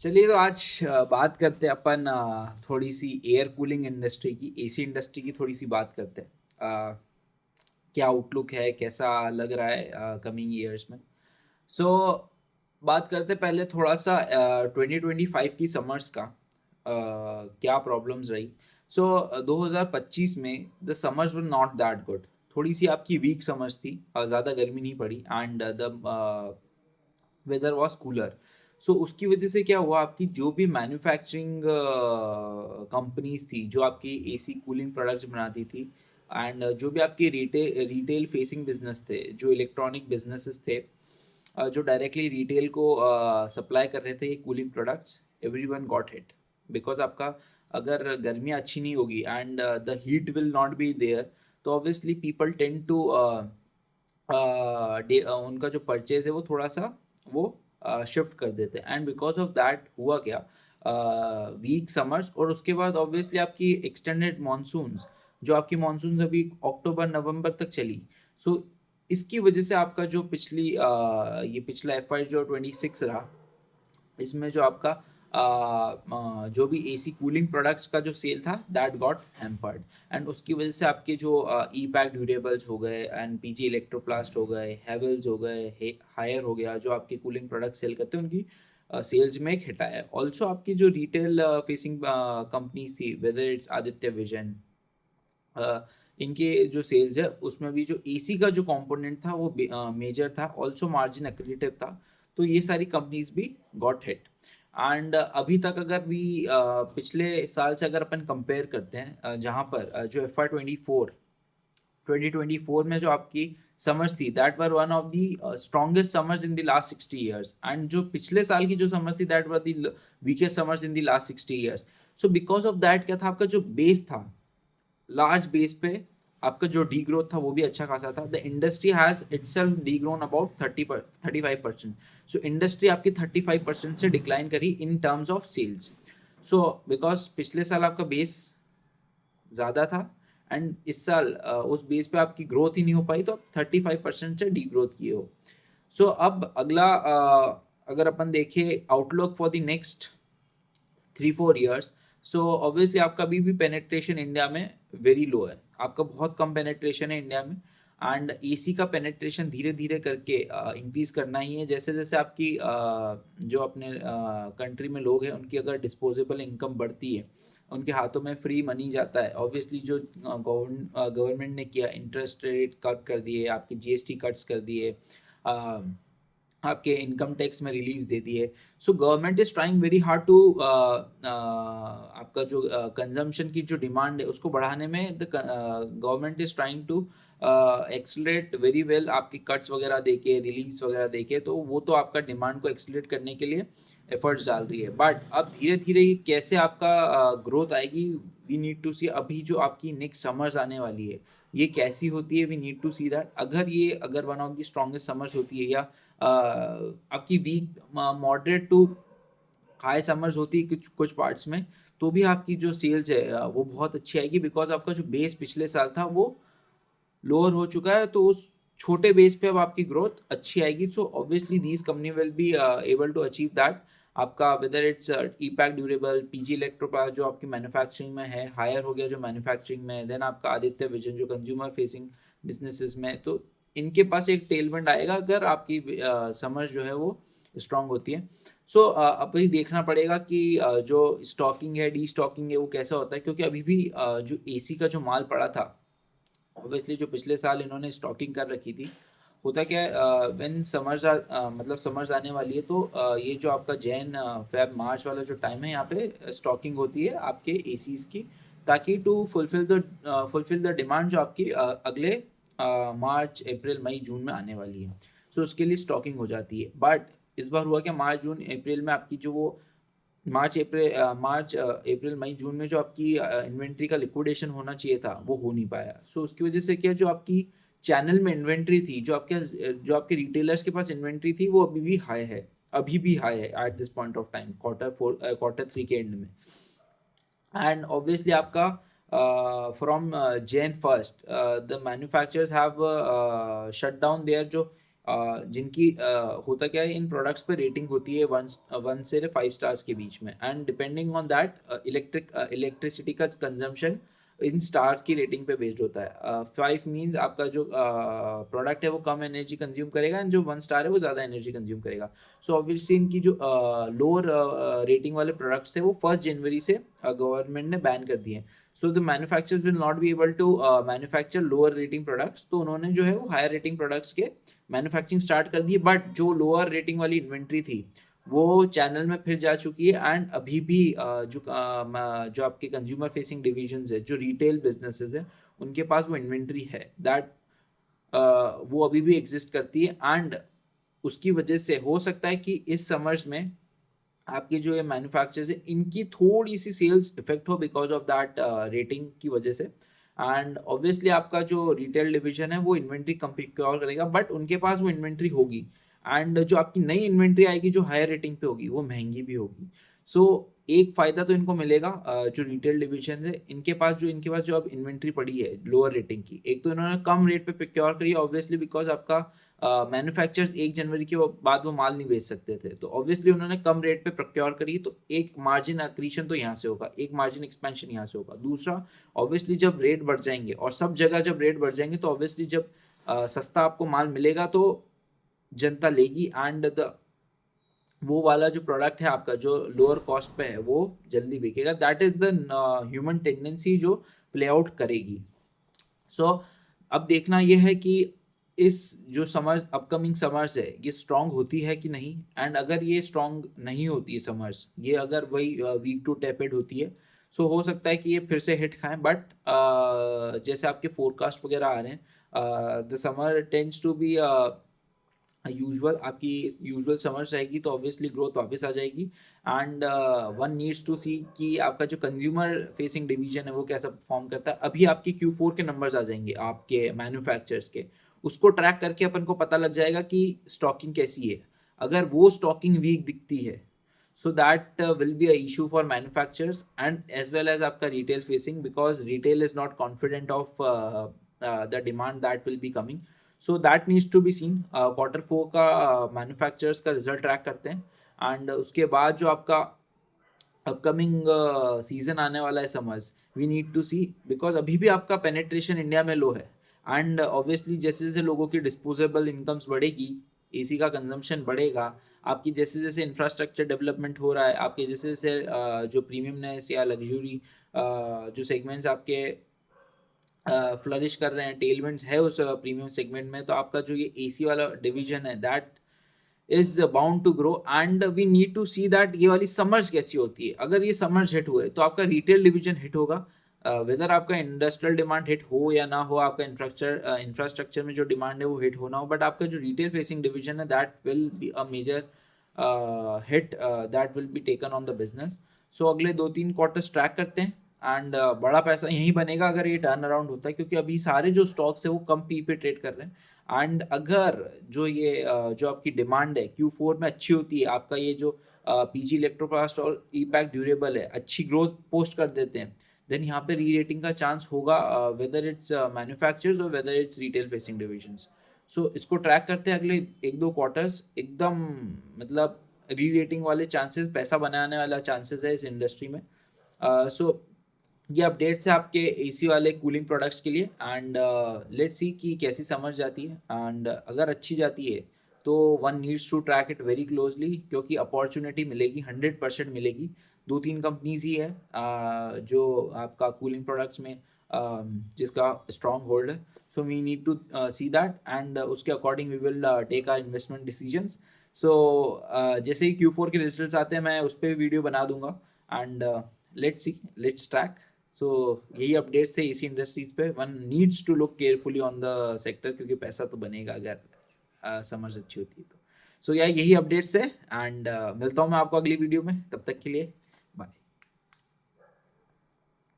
चलिए तो आज बात करते हैं अपन थोड़ी सी एयर कूलिंग इंडस्ट्री की, एसी इंडस्ट्री की थोड़ी सी बात करते हैं। क्या आउटलुक है, कैसा लग रहा है कमिंग ईयर्स में। सो बात करते हैं पहले थोड़ा सा 2025 की समर्स का, क्या प्रॉब्लम्स रही। सो 2025 में the summers were not that good. थोड़ी सी आपकी वीक समर्स थी, ज़्यादा गर्मी नहीं पड़ी and the weather was cooler. So उसकी वजह से क्या हुआ, आपकी जो भी मैन्युफैक्चरिंग कंपनीज थी जो आपकी एसी कूलिंग प्रोडक्ट्स बनाती थी, एंड जो भी आपके रिटेल फेसिंग बिजनेस थे, जो इलेक्ट्रॉनिक बिजनेसेस थे, जो डायरेक्टली रिटेल को सप्लाई कर रहे थे ये cooling products, every one got hit. Because आपका अगर गर्मियाँ अच्छी नहीं होगी and the heat will not be there, तो ऑब्वियसली पीपल टेंड टू उनका जो परचेज है वो थोड़ा सा वो शिफ्ट कर देते हैं। एंड बिकॉज ऑफ दैट हुआ क्या, वीक समर्स और उसके बाद ऑब्वियसली आपकी एक्सटेंडेड मानसून्स, जो आपकी मानसून अभी अक्टूबर नवंबर तक चली। सो इसकी वजह से आपका जो ये पिछला FY जो 26 रहा, इसमें जो आपका जो भी एसी कूलिंग प्रोडक्ट्स का जो सेल था दैट गॉट हैम्पर्ड। एंड उसकी वजह से आपके जो ई पैक ड्यूरेबल्स हो गए एंड पीजी इलेक्ट्रोप्लास्ट हो गए, हेवल्स हो गए, हायर हो गया, जो आपके कूलिंग प्रोडक्ट सेल करते हैं उनकी सेल्स में एक हिट आया। ऑल्सो आपकी जो रिटेल फेसिंग कंपनीज थी, वेदर इट्स आदित्य विजन, इनके जो सेल्स है उसमें भी जो एसी का जो कंपोनेंट था वो मेजर था, ऑल्सो मार्जिन एक्रेटिव था। तो ये सारी कंपनीज भी गॉट हिट। एंड अभी तक अगर भी पिछले साल से अगर अपन कंपेयर करते हैं, जहाँ पर जो FY 2024 में जो आपकी समर्स थी that were one of the strongest summers in the last 60 years, and जो पिछले साल की जो समर्स थी that were the weakest summers in the last 60 years. So because of that क्या था, आपका जो बेस था, लार्ज बेस पे आपका जो डी ग्रोथ था वो भी अच्छा खासा था। The industry has itself degrown about 35%। So industry आपकी 35% से डिक्लाइन करी in terms of sales. So because पिछले साल आपका बेस ज़्यादा था एंड इस साल उस बेस पे आपकी ग्रोथ ही नहीं हो पाई, तो आप 35% से डी ग्रोथ किए हो। सो अब अगला अगर अपन देखें outlook for the next 3-4 years, so obviously आपका अभी भी पेनेट्रेशन इंडिया में वेरी लो है, आपका बहुत कम पेनेट्रेशन है इंडिया में। एंड एसी का पेनेट्रेशन धीरे धीरे करके इंक्रीज करना ही है। जैसे जैसे आपकी जो अपने कंट्री में लोग हैं उनकी अगर डिस्पोजेबल इनकम बढ़ती है, उनके हाथों में फ्री मनी जाता है, ऑब्वियसली जो गवर्नमेंट ने किया, इंटरेस्ट रेट कट कर दिए, आपकी जीएसटी कट्स कर दिए, आपके इनकम टैक्स में रिलीफ दे दिए। So government is trying very hard to आपका जो कंजम्पशन की जो डिमांड है उसको बढ़ाने में, the government is trying to accelerate very well, आपकी कट्स वगैरह देके, रिलीफ वगैरह देके, तो वो तो आपका डिमांड को एक्सलेट करने के लिए एफर्ट्स डाल रही है। बट अब धीरे धीरे ये कैसे आपका ग्रोथ आएगी, वी नीड टू सी। अभी जो आपकी नेक्स्ट समर्स आने वाली है ये कैसी होती है, we need to see that. अगर one of the strongest summers होती है, या आपकी weak moderate to high summers होती है कुछ कुछ पार्ट्स में, तो भी आपकी जो सेल्स है वो बहुत अच्छी आएगी। बिकॉज आपका जो बेस पिछले साल था वो लोअर हो चुका है, तो उस छोटे बेस पे अब आपकी ग्रोथ अच्छी आएगी। So obviously these company will be able to achieve that. आपका whether it's E Pack Durable, PG Electroplast जो आपकी मैन्युफैक्चरिंग में है, हायर हो गया जो मैन्युफैक्चरिंग में है, देन आपका आदित्य विजन जो कंज्यूमर फेसिंग बिजनेसेस में, तो इनके पास एक टेलमेंट आएगा अगर आपकी समझ जो है वो स्ट्रांग होती है। सो अब ही देखना पड़ेगा कि जो स्टॉकिंग है, डी स्टॉकिंग है, वो कैसा होता है। क्योंकि अभी भी जो एसी का जो माल पड़ा था, ऑब्वियसली जो पिछले साल इन्होंने स्टॉकिंग कर रखी थी, होता क्या है व्हेन समर्स मतलब समर्स आने वाली है, तो ये जो आपका जैन फेब मार्च वाला जो टाइम है, यहाँ पे स्टॉकिंग होती है आपके एसीज की, ताकि टू फुलफिल द डिमांड जो आपकी अगले मार्च अप्रैल मई जून में आने वाली है। सो उसके लिए स्टॉकिंग हो जाती है। बट इस बार हुआ क्या, मार्च जून अप्रैल में आपकी जो वो मार्च अप्रैल मई जून में जो आपकी इन्वेंट्री का लिक्विडेशन होना चाहिए था वो हो नहीं पाया। सो उसकी वजह से क्या, जो आपकी चैनल में इन्वेंट्री थी, जो आपके रिटेलर्स के पास इन्वेंट्री थी, वो अभी भी हाई है at this point of time, Q3 के एंड में। एंड ऑब्वियसली आपका from Jan 1st the manufacturers have shut down their जो जिनकी होता क्या है, इन प्रोडक्ट्स पे रेटिंग होती है 1 से 5 स्टार्स के बीच में, and depending on that electricity का कंजम्पशन इन स्टार्स की रेटिंग पे बेस्ड होता है। 5 मीन्स आपका जो प्रोडक्ट है वो कम एनर्जी कंज्यूम करेगा, एंड जो 1 स्टार है वो ज़्यादा एनर्जी कंज्यूम करेगा। सो ऑब्वियसली इनकी जो लोअर रेटिंग वाले प्रोडक्ट्स है वो 1 जनवरी से गवर्नमेंट ने बैन कर दिए हैं। So the manufacturers will not be able to manufacture lower rating products, तो उन्होंने जो है वो हायर रेटिंग प्रोडक्ट्स के मैन्युफैक्चरिंग स्टार्ट कर दी। बट जो लोअर रेटिंग वाली इन्वेंट्री थी वो चैनल में फिर जा चुकी है, एंड अभी भी जो आपके कंज्यूमर फेसिंग डिविजन्स है, जो रिटेल बिजनेसेस है, उनके पास वो इन्वेंट्री है दैट वो अभी भी एग्जिस्ट करती है। एंड उसकी वजह से हो सकता है कि इस समर्स में आपके जो ये मैन्युफैक्चरर्स है इनकी थोड़ी सी सेल्स इफेक्ट हो बिकॉज ऑफ दैट रेटिंग की वजह से। एंड ऑब्वियसली आपका जो रिटेल डिवीजन है वो इन्वेंट्री कम प्रोक्योर करेगा, बट उनके पास वो इन्वेंट्री होगी, एंड जो आपकी नई इन्वेंट्री आएगी जो हायर रेटिंग पे होगी वो महंगी भी होगी। सो एक फायदा तो इनको मिलेगा, जो रिटेल डिवीजन है इनके पास जो अब इन्वेंट्री पड़ी है लोअर रेटिंग की, एक तो इन्होंने कम रेट पे प्रोक्योर करी ऑब्वियसली बिकॉज आपका मैन्युफैक्चरर्स 1 जनवरी के बाद वो माल नहीं बेच सकते थे, तो ऑब्वियसली उन्होंने कम रेट पे प्रोक्योर करी, तो एक मार्जिन एक्रीशन तो यहाँ से होगा, एक मार्जिन एक्सपेंशन यहाँ से होगा। दूसरा, ऑब्वियसली जब रेट बढ़ जाएंगे और सब जगह जब रेट बढ़ जाएंगे तो ऑब्वियसली जब सस्ता आपको माल मिलेगा तो जनता लेगी, एंड द वो वाला जो प्रोडक्ट है आपका जो लोअर कॉस्ट पे है वो जल्दी बिकेगा। That is the human tendency जो प्ले आउट करेगी। सो अब देखना यह है कि इस जो समर्स अपकमिंग समर्स है ये स्ट्रांग होती है कि नहीं, एंड अगर ये स्ट्रांग नहीं होती है समर्स, ये अगर वही वीक टू टेपेड होती है, सो हो सकता है कि ये फिर से हिट खाएं। बट जैसे आपके फोरकास्ट वगैरह आ रहे हैं, the summer tends to be usual, आपकी यूजुअल समर्स रहेगी तो ऑब्वियसली ग्रोथ वापस आ जाएगी। And one needs to see कि आपका जो कंज्यूमर फेसिंग डिवीजन है वो कैसा परफॉर्म करता है। अभी आपके Q4 के नंबर्स आ जाएंगे आपके मैन्युफैक्चरर्स के, उसको ट्रैक करके अपन को पता लग जाएगा कि स्टॉकिंग कैसी है। अगर वो स्टॉकिंग वीक दिखती है so that will be a issue for manufacturers and as well as आपका retail facing, because retail is not confident of the demand that will be coming. So that needs to be seen. Q4 का manufacturers का result track करते हैं, and उसके बाद जो आपका upcoming season आने वाला है summers, we need to see, because अभी भी आपका पेनेट्रेशन इंडिया में लो है, एंड ऑब्वियसली जैसे जैसे लोगों की डिस्पोजेबल इनकम्स बढ़ेगी, एसी का कंजम्पशन बढ़ेगा, आपकी जैसे जैसे इंफ्रास्ट्रक्चर डेवलपमेंट हो रहा है, आपके जैसे जैसे जो प्रीमियमनेस या लग्जरी जो सेगमेंट्स आपके फ्लरिश कर रहे हैं, टेलविंड्स है उस प्रीमियम सेगमेंट में, तो आपका जो ये एसी वाला डिवीजन है that is bound to grow, and we need to see that ये वाली समर्स कैसी होती है। अगर ये समर्स हिट हुए तो आपका रिटेल डिवीजन हिट होगा, वेदर आपका इंडस्ट्रियल डिमांड हिट हो या ना हो, आपका इंफ्रास्ट्रक्चर में जो डिमांड है वो हिट होना हो, बट आपका जो रिटेल फेसिंग डिवीजन है that will be a major hit that will be taken on the business. So अगले 2-3 क्वार्टर्स ट्रैक करते हैं, एंड बड़ा पैसा यहीं बनेगा अगर ये टर्न अराउंड होता है, क्योंकि अभी सारे जो स्टॉक्स है वो कम पी पे ट्रेड कर रहे हैं। एंड अगर जो ये जो आपकी डिमांड है Q4 में अच्छी होती है, आपका ये जो पीजी इलेक्ट्रोप्लास्ट और ईपैक ड्यूरेबल है अच्छी ग्रोथ पोस्ट कर देते हैं, देन यहाँ पे री रेटिंग का चांस होगा, वेदर इट्स मैन्युफैक्चरर्स और whether it's retail facing divisions. So इसको ट्रैक करते हैं अगले 1-2 क्वार्टर्स, एकदम मतलब री रेटिंग वाले चांसेस, पैसा बनाने वाला चांसेस है इस इंडस्ट्री में। सो ये अपडेट्स है आपके एसी वाले कूलिंग प्रोडक्ट्स के लिए, एंड लेट्स सी कि कैसी समझ जाती है, एंड अगर अच्छी जाती है तो one needs to track it very closely, क्योंकि अपॉर्चुनिटी मिलेगी, 100% मिलेगी। 2-3 कंपनीज ही है जो आपका कूलिंग प्रोडक्ट्स में जिसका स्ट्रॉन्ग होल्ड है। So we need to see that, and उसके according we will take our investment decisions. So जैसे ही Q4 के रिजल्ट्स आते हैं मैं उस पर वीडियो बना दूंगा, and let's see, let's track. So यही अपडेट्स है इसी इंडस्ट्रीज पे। One needs to look carefully on the sector, क्योंकि पैसा तो बनेगा अगर समर्स अच्छी होती है तो। सो यार यही अपडेट्स है, एंड मिलता हूँ मैं आपको अगली वीडियो में, तब तक के लिए